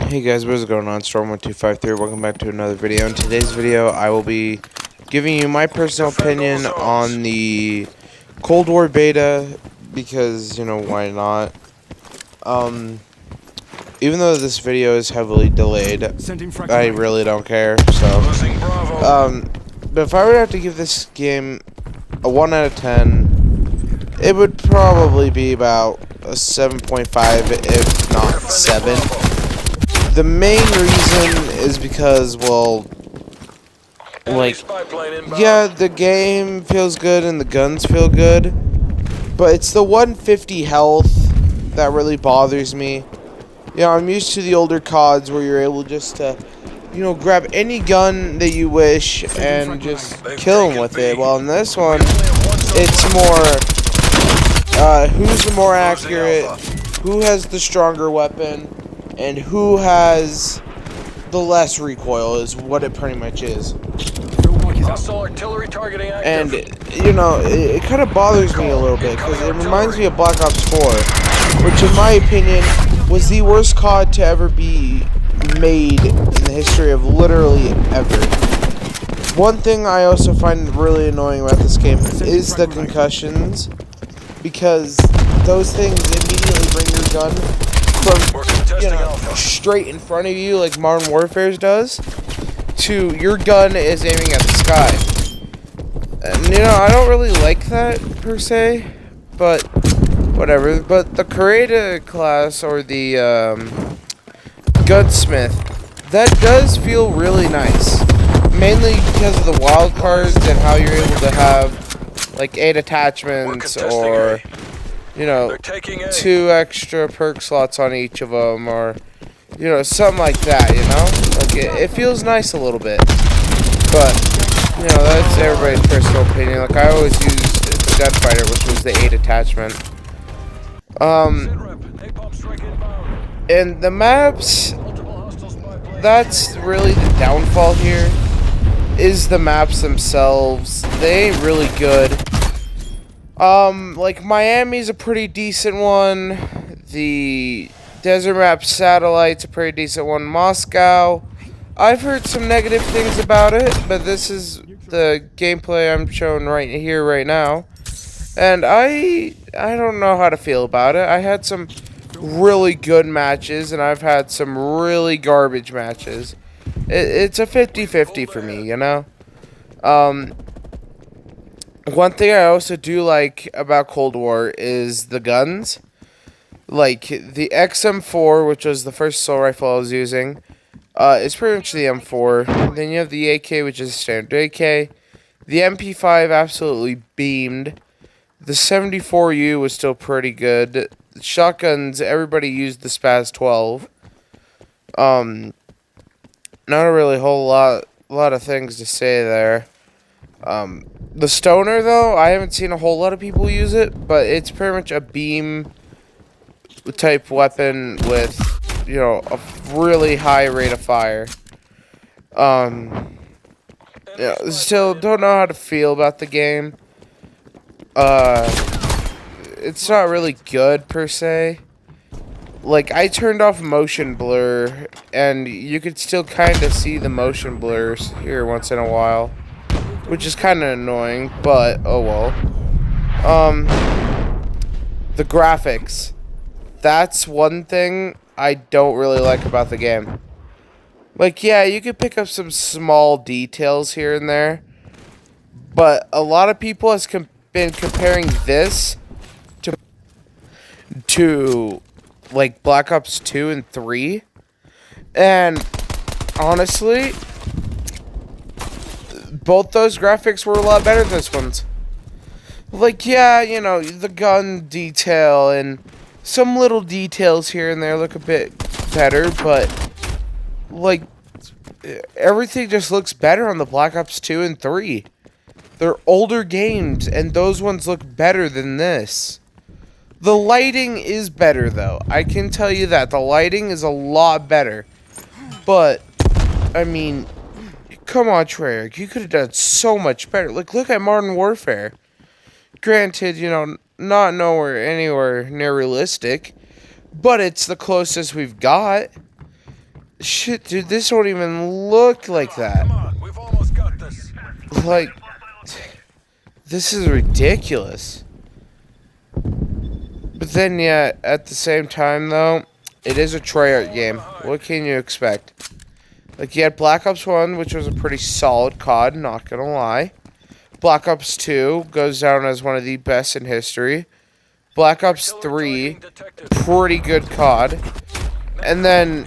Hey guys, what is going on? Storm1253, welcome back to another video. In today's video, I will be giving you my personal opinion on the Cold War beta, because, you know, why not? Even though this video is heavily delayed, I really don't care, so, but if I were to have to give this game a 1 out of 10, it would probably be about a 7.5, if not 7. The main reason is because, well, like, yeah, the game feels good and the guns feel good, but it's the 150 health that really bothers me. You know, I'm used to the older CODs where you're able just to, you know, grab any gun that you wish and just kill them with it. Well, in this one, it's more, who's the more accurate, who has the stronger weapon, and who has the less recoil is what it pretty much is. And, you know, it kind of bothers me a little bit, because it reminds me of Black Ops 4, which in my opinion was the worst COD to ever be made in the history of literally ever. One thing I also find really annoying about this game is the concussions, because those things immediately bring your gun from, you know, straight in front of you like Modern Warfare does, to your gun is aiming at the sky. And, you know, I don't really like that per se, but whatever. But the Creator class, or the Gunsmith, that does feel really nice, mainly because of the wild cards and how you're able to have like 8 attachments, or, you know, 2 extra perk slots on each of them, or, you know, something like that, you know? Like, it feels nice a little bit. But, you know, that's everybody's personal opinion. Like, I always used the Gunfighter, which was the 8 attachment. And the maps, that's really the downfall here, is the maps themselves. They ain't really good. Like, Miami's a pretty decent one. The Desert Map Satellite's a pretty decent one. Moscow, I've heard some negative things about it, but this is the gameplay I'm showing right here, right now. And I don't know how to feel about it. I had some really good matches, and I've had some really garbage matches. It's a 50-50 for me, you know? One thing I also do like about Cold War is the guns. Like, the XM4, which was the first assault rifle I was using, is pretty much the M4. Then you have the AK, which is a standard AK. The MP5 absolutely beamed. The 74U was still pretty good. The shotguns, everybody used the Spaz 12. Not a really whole lot of things to say there. The Stoner, though, I haven't seen a whole lot of people use it, but it's pretty much a beam type weapon with, you know, a really high rate of fire. Yeah, still don't know how to feel about the game. It's not really good per se. Like, I turned off motion blur, and you could still kind of see the motion blurs here once in a while, which is kind of annoying, but oh well. The graphics, that's one thing I don't really like about the game. Like, yeah, you could pick up some small details here and there, but a lot of people has been comparing this to like Black Ops 2 and 3, and honestly, both those graphics were a lot better than this one's. Like, yeah, you know, the gun detail and some little details here and there look a bit better, but, like, everything just looks better on the Black Ops 2 and 3. They're older games, and those ones look better than this. The lighting is better, though. I can tell you that. The lighting is a lot better. But, I mean, come on, Treyarch. You could have done so much better. Like, look at Modern Warfare. Granted, you know, not anywhere near realistic, but it's the closest we've got. Shit, dude, this don't even look like that. We've almost got this. Like, this is ridiculous. But then, yeah, at the same time, though, it is a Treyarch game. What can you expect? Like, you had Black Ops 1, which was a pretty solid COD, not gonna lie. Black Ops 2 goes down as one of the best in history. Black Ops 3, pretty good COD. And then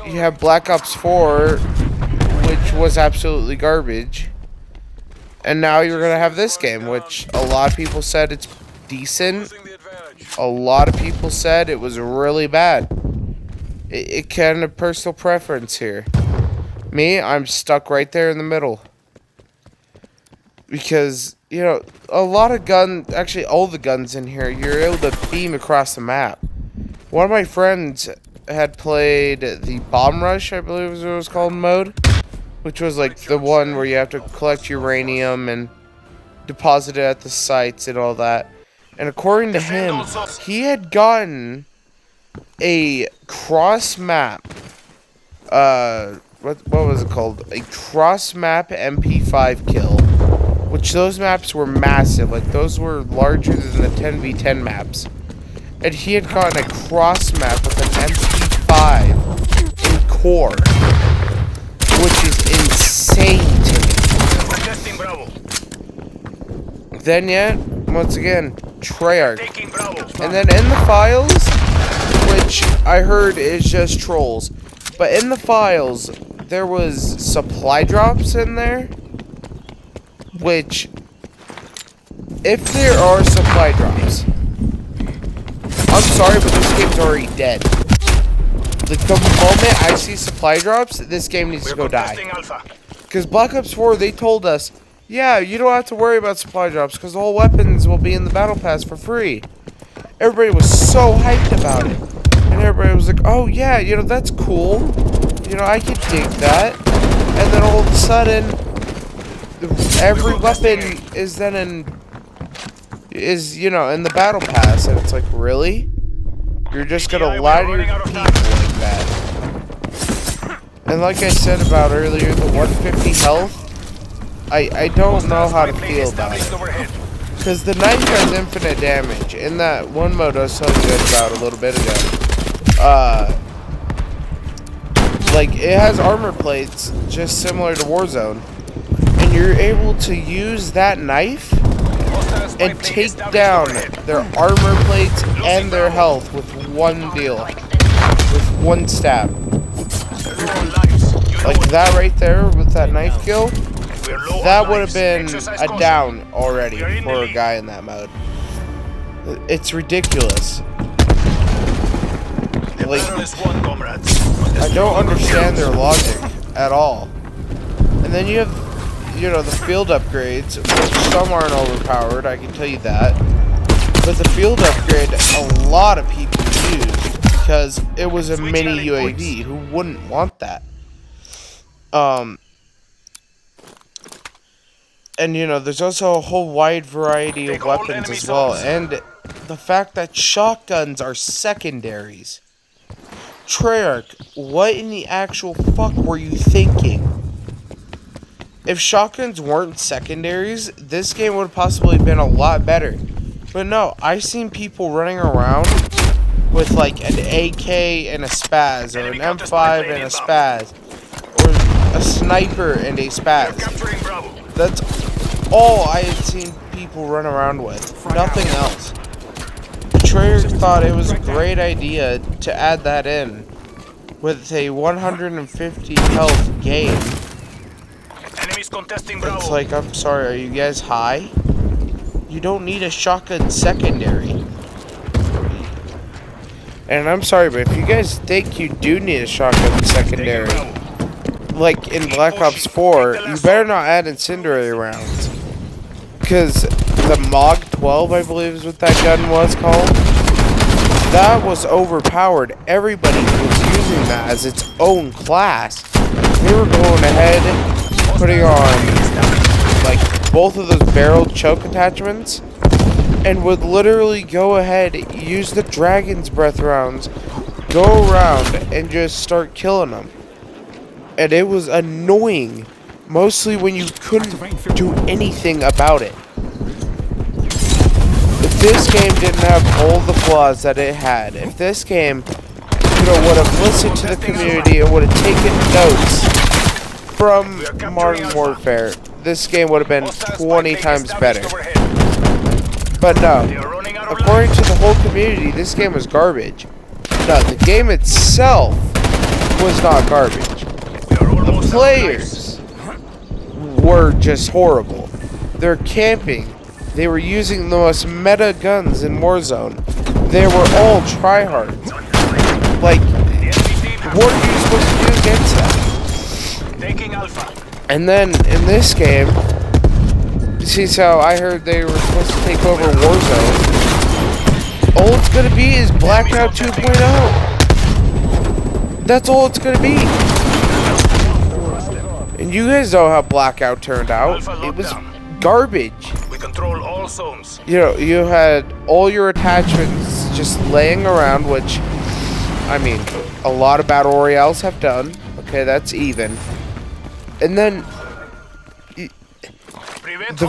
you have Black Ops 4, which was absolutely garbage. And now you're gonna have this game, which a lot of people said it's decent. A lot of people said it was really bad. It kind of personal preference here. Me, I'm stuck right there in the middle. Because, you know, a lot of guns, actually all the guns in here, you're able to beam across the map. One of my friends had played the Bomb Rush, I believe was what it was called, mode. Which was like the one where you have to collect uranium and deposit it at the sites and all that. And according to him, he had gotten a cross map, what was it called? A cross map MP5 kill. Which those maps were massive, like those were larger than the 10v10 maps. And he had gotten a cross map with an MP5 in core. Which is insane to me. Then yet, once again, Treyarch. And then in the files, which I heard is just trolls, but in the files, there was supply drops in there. Which, if there are supply drops, I'm sorry, but this game's already dead. Like, the moment I see supply drops, this game needs to go die. Because Black Ops 4, they told us, yeah, you don't have to worry about supply drops, because all weapons will be in the Battle Pass for free. Everybody was so hyped about it. And everybody was like, oh yeah, you know, that's cool. You know, I could dig that. And then all of a sudden, every weapon is then in the Battle Pass, and it's like, really? You're just gonna lie to your people like that? And like I said about earlier, the 150 health, I don't know how to feel about it. Because the knife has infinite damage. In that one mode I was telling you guys about a little bit ago, like, it has armor plates just similar to Warzone. And you're able to use that knife and take down their armor plates and their health with one deal. With one stab. Like that right there with that knife kill, that would have been a down already for a guy in that mode. It's ridiculous. Like, I don't understand their logic at all. And then you have, you know, the field upgrades, which some aren't overpowered, I can tell you that. But the field upgrade, a lot of people used because it was a mini UAV. Who wouldn't want that? And you know, there's also a whole wide variety of weapons as well. And the fact that shotguns are secondaries. Treyarch, what in the actual fuck were you thinking? If shotguns weren't secondaries, this game would have possibly been a lot better. But no, I've seen people running around with like an AK and a spaz, or an M5 and a spaz, or a sniper and a spaz. That's all I had seen people run around with. Nothing else. Treyarch thought it was a great idea to add that in with a 150 health game. It's like, I'm sorry, are you guys high? You don't need a shotgun secondary. And I'm sorry, but if you guys think you do need a shotgun secondary, like in Black Ops 4, you better not add incendiary rounds. Because the MOG 12, I believe is what that gun was called, that was overpowered. Everybody was using that as its own class. They were going ahead, putting on like both of those barrel choke attachments, and would literally go ahead, use the Dragon's Breath rounds go around and just start killing them. And it was annoying. Mostly when you couldn't do anything about it. If this game didn't have all the flaws that it had, if this game would have listened to the community and would have taken notes from Modern Warfare, this game would have been 20 times better. But no, according to the whole community, this game was garbage. No, the game itself was not garbage. The players were just horrible. They're camping. They were using the most meta guns in Warzone. They were all tryhards. Like, what are you supposed to do against that? And then in this game, you see, so I heard they were supposed to take over Warzone. All it's gonna be is Blackout 2.0. That's all it's gonna be. And you guys know how Blackout turned out. It was garbage. We control all zones. You know, you had all your attachments just laying around, which, I mean, a lot of Battle Royales have done. Okay, that's even. And then the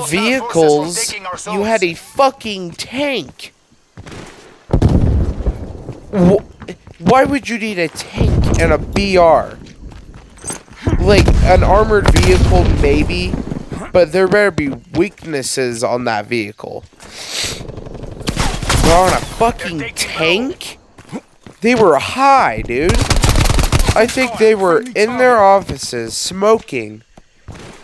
vehicles, you had a fucking tank. Why would you need a tank and a BR? Like, an armored vehicle, maybe, but there better be weaknesses on that vehicle. But on a fucking tank? They were high, dude. I think they were in their offices smoking,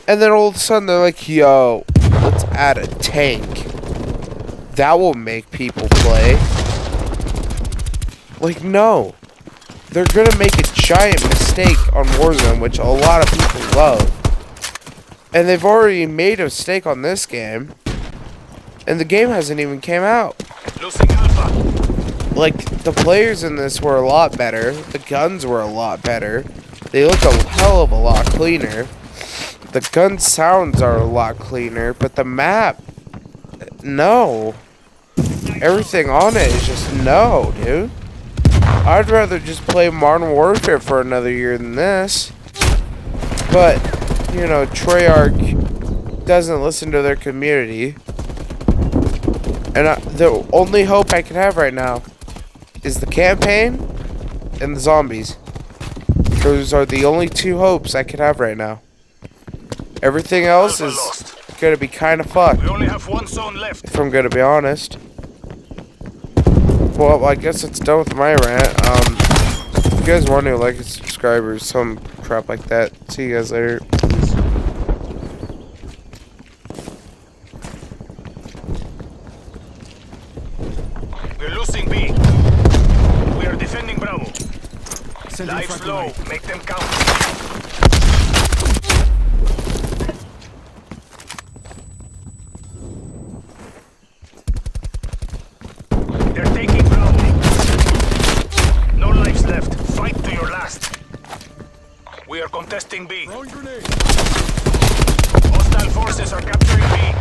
and then all of a sudden they're like, yo, let's add a tank. That will make people play. Like, no. They're gonna make a giant mistake on Warzone, which a lot of people love. And they've already made a mistake on this game, and the game hasn't even came out. Like, the players in this were a lot better. The guns were a lot better. They look a hell of a lot cleaner. The gun sounds are a lot cleaner, but the map, no. Everything on it is just no, dude. I'd rather just play Modern Warfare for another year than this. But, you know, Treyarch doesn't listen to their community. And the only hope I can have right now is the campaign and the zombies. Those are the only two hopes I can have right now. Everything else is gonna be kind of fucked. We only have one zone left. If I'm gonna be honest. Well, I guess it's done with my rant. If you guys want to like and subscribe or some crap like that, see you guys later. We're losing B. We are defending Bravo. Life's low. Make them count. They're taking Bravo. No lives left. Fight to your last. We are contesting B. Hostile forces are capturing B.